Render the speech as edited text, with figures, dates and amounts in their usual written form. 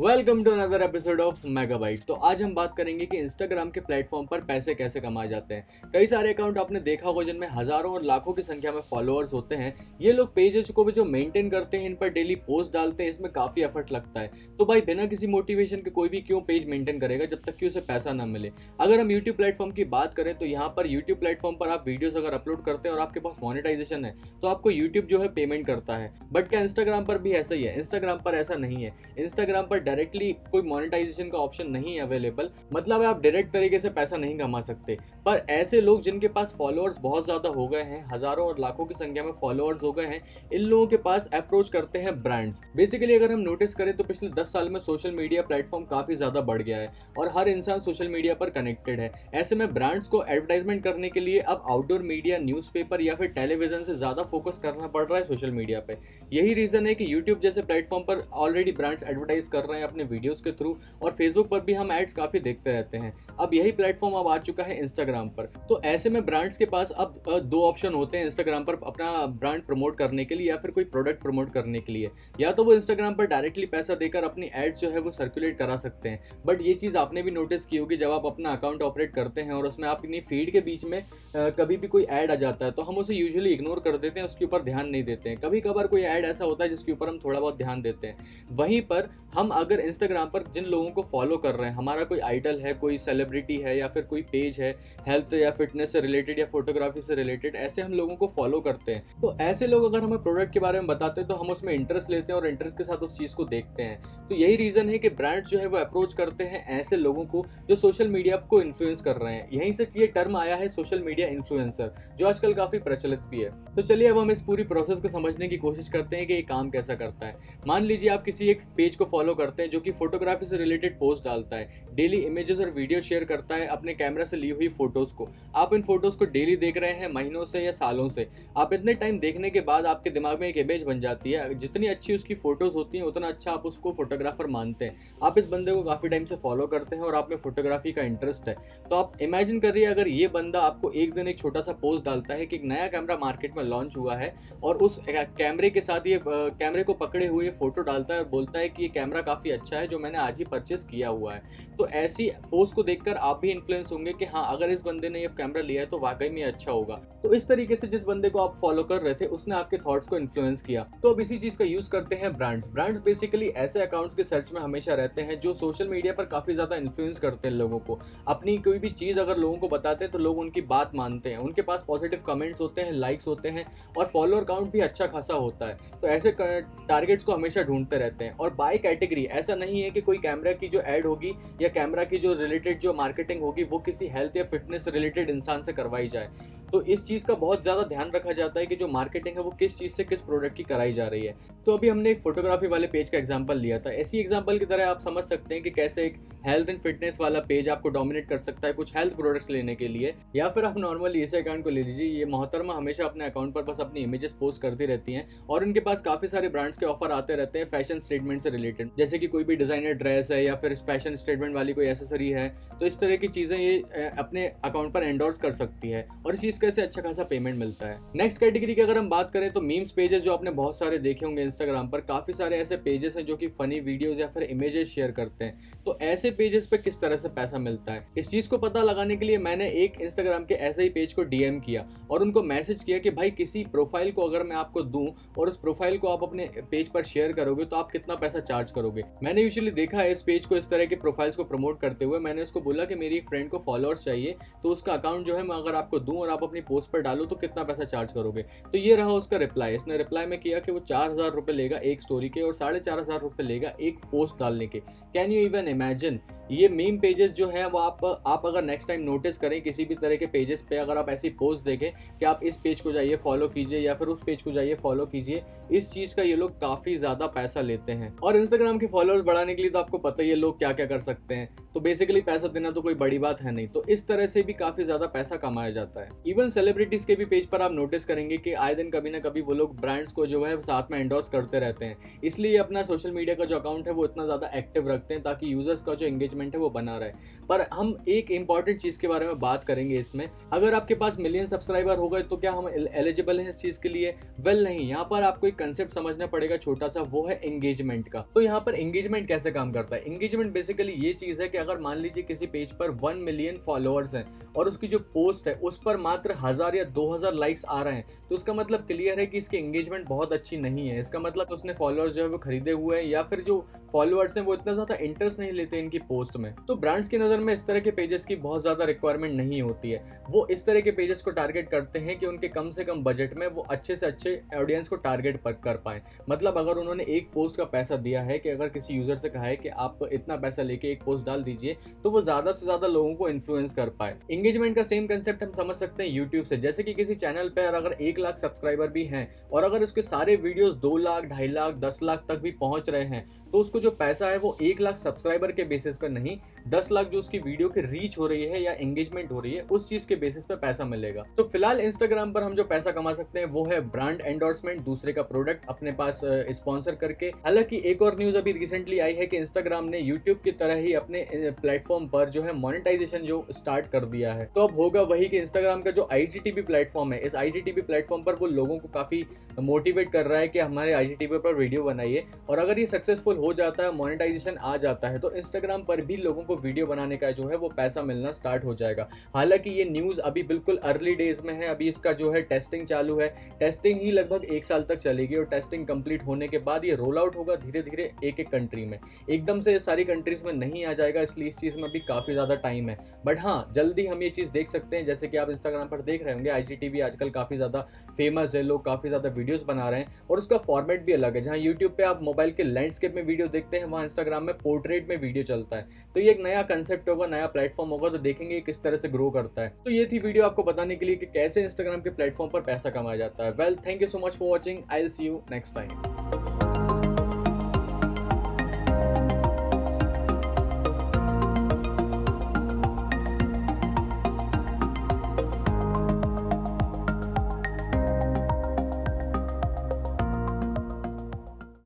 Welcome to another episode of Megabyte. तो आज हम बात करेंगे कि इंस्टाग्राम के प्लेटफॉर्म पर पैसे कैसे कमाए जाते हैं। कई सारे अकाउंट आपने देखा होगा जिनमें हजारों और लाखों की संख्या में फॉलोअर्स होते हैं। ये लोग पेजेस को भी जो मेंटेन करते हैं, इन पर डेली पोस्ट डालते हैं, इसमें काफी एफर्ट लगता है। तो भाई बिना किसी मोटिवेशन के कोई भी क्यों पेज मेंटेन करेगा जब तक कि उसे पैसा ना मिले। अगर हम यूट्यूब प्लेटफॉर्म की बात करें तो यहाँ पर यूट्यूब प्लेटफॉर्म पर आप वीडियोस अगर अपलोड करते हैं और आपके पास मोनेटाइजेशन है तो आपको यूट्यूब जो है पेमेंट करता है। बट क्या इंस्टाग्राम पर भी ऐसा ही है? इंस्टाग्राम पर ऐसा नहीं है। इंस्टाग्राम पर डायरेक्टली कोई मोनेटाइजेशन का ऑप्शन नहीं है अवेलेबल, मतलब आप डायरेक्ट तरीके से पैसा नहीं कमा सकते। पर ऐसे लोग जिनके पास फॉलोअर्स बहुत ज्यादा हो गए हैं, हजारों और लाखों की संख्या में फॉलोअर्स हो गए हैं, इन लोगों के पास अप्रोच करते हैं ब्रांड्स। बेसिकली अगर हम नोटिस करें तो पिछले 10 साल में सोशल मीडिया प्लेटफॉर्म काफी ज्यादा बढ़ गया है और हर इंसान सोशल मीडिया पर कनेक्टेड है। ऐसे में ब्रांड्स को एडवर्टाइजमेंट करने के लिए अब आउटडोर मीडिया, न्यूज़पेपर या फिर टेलीविजन से ज्यादा फोकस करना पड़ रहा है सोशल मीडिया पे। यही रीजन है कि यूट्यूब जैसे प्लेटफॉर्म पर ऑलरेडी ब्रांड्स एडवर्टाइज कर रहे हैं अपने वीडियोस के थ्रू, और फेसबुक पर भी हम एड्स काफी देखते रहते हैं। अब यही प्लेटफॉर्म अब आ चुका है इंस्टाग्राम पर। तो ऐसे में ब्रांड्स के पास अब दो ऑप्शन होते हैं इंस्टाग्राम पर अपना ब्रांड प्रमोट करने के लिए या फिर कोई प्रोडक्ट प्रमोट करने के लिए। या तो वो इंस्टाग्राम पर डायरेक्टली पैसा देकर अपनी एड्स जो है वो सर्कुलेट करा सकते हैं। बट ये चीज आपने भी नोटिस की होगी, जब आप अपना अकाउंट ऑपरेट करते हैं और उसमें आपकी फीड के बीच में कभी भी कोई ऐड आ जाता है तो हम उसे यूजुअली इग्नोर कर देते हैं, उसके ऊपर ध्यान नहीं देते हैं। कभी कभार कोई ऐड ऐसा होता है जिसके ऊपर हम थोड़ा बहुत ध्यान देते हैं। वहीं पर हम अगर इंस्टाग्राम पर जिन लोगों को फॉलो कर रहे हैं, हमारा कोई आइडल है, कोई सेलिब्रिटी है या फिर कोई पेज है हेल्थ या फिटनेस से रिलेटेड या फोटोग्राफी से रिलेटेड, ऐसे हम लोगों को फॉलो करते हैं, तो ऐसे लोग अगर हमें प्रोडक्ट के बारे में बताते हैं तो हम उसमें इंटरेस्ट लेते हैं और इंटरेस्ट के साथ उस चीज को देखते हैं। तो यही रीजन है कि ब्रांड्स जो है वो अप्रोच करते हैं ऐसे लोगों को जो सोशल मीडिया को इन्फ्लुएंस कर रहे हैं। यहीं से ये टर्म आया है सोशल मीडिया इन्फ्लुएंसर, जो आजकल काफी प्रचलित भी है। तो चलिए अब हम इस पूरी प्रोसेस को समझने की कोशिश करते हैं कि ये काम कैसा करता है। मान लीजिए आप किसी एक पेज को फॉलो करते हैं जो कि फोटोग्राफी से रिलेटेड पोस्ट डालता है, डेली इमेजेस और वीडियो शेयर करता है अपने कैमरा से ली हुई फोटोज को। आप इन फोटोज को डेली देख रहे हैं, महीनों से या सालों से। आप इतने टाइम देखने के बाद आपके दिमाग में एक इमेज बन जाती है। जितनी अच्छी उसकी फोटोज होती हैं उतना अच्छा आप उसको फोटोग्राफर मानते हैं। आप इस बंदे को काफी टाइम से फॉलो करते हैं और आप में फोटोग्राफी का इंटरेस्ट है। तो आप इमेजिन करिए अगर ये बंदा आपको एक दिन एक छोटा सा पोस्ट डालता है कि एक नया कैमरा मार्केट में लॉन्च हुआ है और उस कैमरे के साथ ये कैमरे को पकड़े हुए फोटो डालता है और बोलता है कि ये कैमरा काफी अच्छा है जो मैंने आज ही परचेस किया हुआ है। तो ऐसी पोस्ट को देखकर आप भी इन्फ्लुएंस होंगे कि हाँ, अगर इस बंदे ने ये कैमरा लिया है तो वाकई में अच्छा होगा। तो इस तरीके से जिस बंदे को आप फॉलो कर रहे थे उसने आपके थॉट्स को इन्फ्लुएंस किया। तो अब इसी चीज का यूज करते हैं ब्रांड्स बेसिकली ऐसे अकाउंट्स के सर्च में हमेशा रहते हैं जो सोशल मीडिया पर काफी ज्यादा इन्फ्लुएंस करते हैं लोगों को। अपनी कोई भी चीज अगर लोगों को बताते हैं तो लोग उनकी बात मानते हैं, उनके पास पॉजिटिव कमेंट्स होते हैं, लाइक्स होते हैं और फॉलोअर काउंट भी अच्छा खासा होता है। तो ऐसे टारगेट्स को हमेशा ढूंढते रहते हैं। और बाय कैटेगरी, ऐसा नहीं है कि कोई कैमरा की जो एड होगी या कैमरा की जो रिलेटेड जो मार्केटिंग होगी वो किसी हेल्थ या फिटनेस से रिलेटेड इंसान से करवाई जाए। तो इस चीज का बहुत ज्यादा ध्यान रखा जाता है कि जो मार्केटिंग है वो किस चीज से किस प्रोडक्ट की कराई जा रही है। तो अभी हमने एक फोटोग्राफी वाले पेज का एग्जांपल लिया था। ऐसी एग्जांपल की तरह आप समझ सकते हैं कि कैसे एक हेल्थ एंड फिटनेस वाला पेज आपको डोमिनेट कर सकता है कुछ हेल्थ प्रोडक्ट्स लेने के लिए। या फिर आप नॉर्मली इस अकाउंट को ले लीजिए। ये मोहतरमा हमेशा अपने अकाउंट पर बस अपनी इमेजेस पोस्ट करती रहती हैं और उनके पास काफी सारे ब्रांड्स के ऑफर आते रहते हैं फैशन स्टेटमेंट से रिलेटेड, जैसे कि कोई भी डिजाइनर ड्रेस है या फिर फैशन स्टेटमेंट वाली कोई एसेसरी है। तो इस तरह की चीजें ये अपने अकाउंट पर एंडोर्स कर सकती है और इस चीज का इसे अच्छा खासा पेमेंट मिलता है। नेक्स्ट कैटेगरी की अगर हम बात करें तो मीम्स पेजेस, जो आपने बहुत सारे देखे होंगे इंस्टाग्राम पर। काफी सारे ऐसे पेजेस हैं जो कि फनी वीडियोस या फिर इमेजेस शेयर करते हैं। तो ऐसे पेजेस पे किस तरह से पैसा मिलता है, इस चीज को पता लगाने के लिए मैंने एक इंस्टाग्राम के ऐसे ही पेज को डीएम किया और उनको मैसेज किया कि भाई किसी प्रोफाइल को अगर मैं आपको दूं और उस प्रोफाइल को आप अपने पेज पर शेयर करोगे तो आप कितना पैसा चार्ज करोगे। मैंने यूजुअली देखा है इस पेज को इस तरह के प्रोफाइल्स को प्रमोट करते हुए। मैंने उसको बोला कि मेरी एक फ्रेंड को फॉलोअर्स चाहिए तो उसका अकाउंट जो है मैं अगर आपको दूं और आप अपनी पोस्ट पर डालो तो कितना पैसा चार्ज करोगे। तो ये रहा उसका रिप्लाई। इसने रिप्लाई में किया कि वो 4,000 रुपए लेगा एक स्टोरी के और 4,500 रुपए लेगा एक पोस्ट डालने के। Can you even imagine. ये मीम पेजेस जो है वो आप अगर नेक्स्ट टाइम नोटिस करें किसी भी तरह के पेजेस पे, अगर आप ऐसी पोस्ट देखें कि आप इस पेज को जाइए फॉलो कीजिए या फिर उस पेज को जाइए फॉलो कीजिए, इस चीज का ये लोग काफी ज्यादा पैसा लेते हैं। और इंस्टाग्राम के फॉलोअर्स बढ़ाने के लिए तो आपको पता ही है लोग क्या क्या कर सकते हैं। तो बेसिकली पैसा देना तो कोई बड़ी बात है नहीं। तो इस तरह से भी काफी ज्यादा पैसा कमाया जाता है। इवन सेलिब्रिटीज के भी पेज पर आप नोटिस करेंगे कि आए दिन कभी ना कभी वो लोग ब्रांड्स को जो है साथ में एंडोर्स करते रहते हैं। इसलिए अपना सोशल मीडिया का जो अकाउंट है वो इतना ज्यादा एक्टिव रखते हैं ताकि यूजर्स का जो एंगेजमेंट एंगेजमेंट है वो बना रहे। पर हम एक इंपॉर्टेंट चीज के बारे में बात करेंगे इसमें, अगर आपके पास मिलियन सब्सक्राइबर हो गए तो क्या हम एलिजिबल हैं इस चीज के लिए? वेल नहीं, यहाँ पर आपको एक कंसेप्ट समझना पड़ेगा छोटा सा, वो है एंगेजमेंट का। तो यहाँ पर एंगेजमेंट कैसे काम करता है? एंगेजमेंट बेसिकली ये चीज है कि अगर मान लीजिए किसी पेज पर 1 मिलियन फॉलोअर्स हैं और उसकी जो पोस्ट है उस पर मात्र 1000 या 2000 लाइक्स आ रहे हैं, तो उसका मतलब क्लियर है कि इसकी एंगेजमेंट बहुत अच्छी नहीं है। इसका मतलब उसने फॉलोअर्स जो है वो खरीदे हुए हैं, या फिर जो फॉलोअर्स हैं वो इतना ज्यादा इंटरेस्ट नहीं लेते इनकी पोस्ट में। तो ब्रांड्स की नजर में इस तरह के पेजेस की बहुत ज्यादा रिक्वायरमेंट नहीं होती है। वो इस तरह के पेजेस को टारगेट करते हैं कि उनके कम से कम बजट में वो अच्छे से अच्छे ऑडियंस को टारगेट कर पाए। मतलब अगर उन्होंने एक पोस्ट का पैसा दिया है, कि अगर किसी यूजर से कहा है कि आप इतना पैसा लेके एक पोस्ट डाल दीजिए, तो वो ज्यादा से ज्यादा लोगों को इन्फ्लुएंस कर पाए। एंगेजमेंट का सेम कंसेप्ट हम समझ सकते हैं यूट्यूब से। जैसे कि किसी चैनल पर अगर 1 लाख सब्सक्राइबर भी हैं और अगर उसके सारे वीडियोस 2 लाख, 2.5 लाख, 10 लाख तक भी पहुंच रहे हैं, तो उसको जो पैसा है वो 1 लाख सब्सक्राइबर के बेसिस पर नहीं, 10 लाख जो उसकी वीडियो की रीच हो रही है या एंगेजमेंट हो रही है उस चीज के बेसिस पे पैसा मिलेगा। तो फिलहाल इंस्टाग्राम पर हम जो पैसा कमा सकते हैं वो है ब्रांड एंडोर्समेंट, दूसरे का प्रोडक्ट अपने पास स्पॉन्सर करके। हालांकि एक और न्यूज अभी रिसेंटली आई है कि इंस्टाग्राम ने यूट्यूब की तरह ही अपने प्लेटफॉर्म पर जो है मोनेटाइजेशन जो स्टार्ट कर दिया है। तो अब होगा वही कि इंस्टाग्राम का जो IGTV प्लेटफॉर्म है, इस IGTV प्लेटफॉर्म पर वो लोगों को काफी मोटिवेट कर रहा है कि हमारे IGTV पर वीडियो बनाइए, और अगर ये सक्सेसफुल हो जाता है, मोनेटाइजेशन आ जाता है, तो इंस्टाग्राम पर भी लोगों को वीडियो बनाने का जो है वो पैसा मिलना स्टार्ट हो जाएगा। हालांकि ये न्यूज अभी बिल्कुल अर्ली डेज में है, अभी इसका जो है टेस्टिंग चालू है। टेस्टिंग ही लगभग 1 साल तक चलेगी और टेस्टिंग कंप्लीट होने के बाद ये रोल आउट होगा धीरे धीरे एक एक कंट्री में। एकदम से सारी कंट्रीज में नहीं आ जाएगा, इसलिए इस चीज में भी काफी ज्यादा टाइम है। बट हाँ, जल्दी हम ये चीज देख सकते हैं। जैसे कि आप इंस्टाग्राम पर देख रहे होंगे, IGTV आजकल काफी ज्यादा फेमस है, लोग काफी ज्यादा वीडियोस बना रहे हैं और उसका फॉर्मेट भी अलग है। जहां यूट्यूब पे आप मोबाइल के लैंडस्केप में वीडियो देखते हैं, वहां इंस्टाग्राम में पोर्ट्रेट में वीडियो चलता है। तो ये एक नया कंसेप्ट होगा, नया प्लेटफॉर्म होगा, तो देखेंगे किस तरह से ग्रो करता है। तो ये थी वीडियो आपको बताने के लिए कि कैसे इंस्टाग्राम के प्लेटफॉर्म पर पैसा कमाया जाता है। Well, thank you so much for watching. I will see you next time.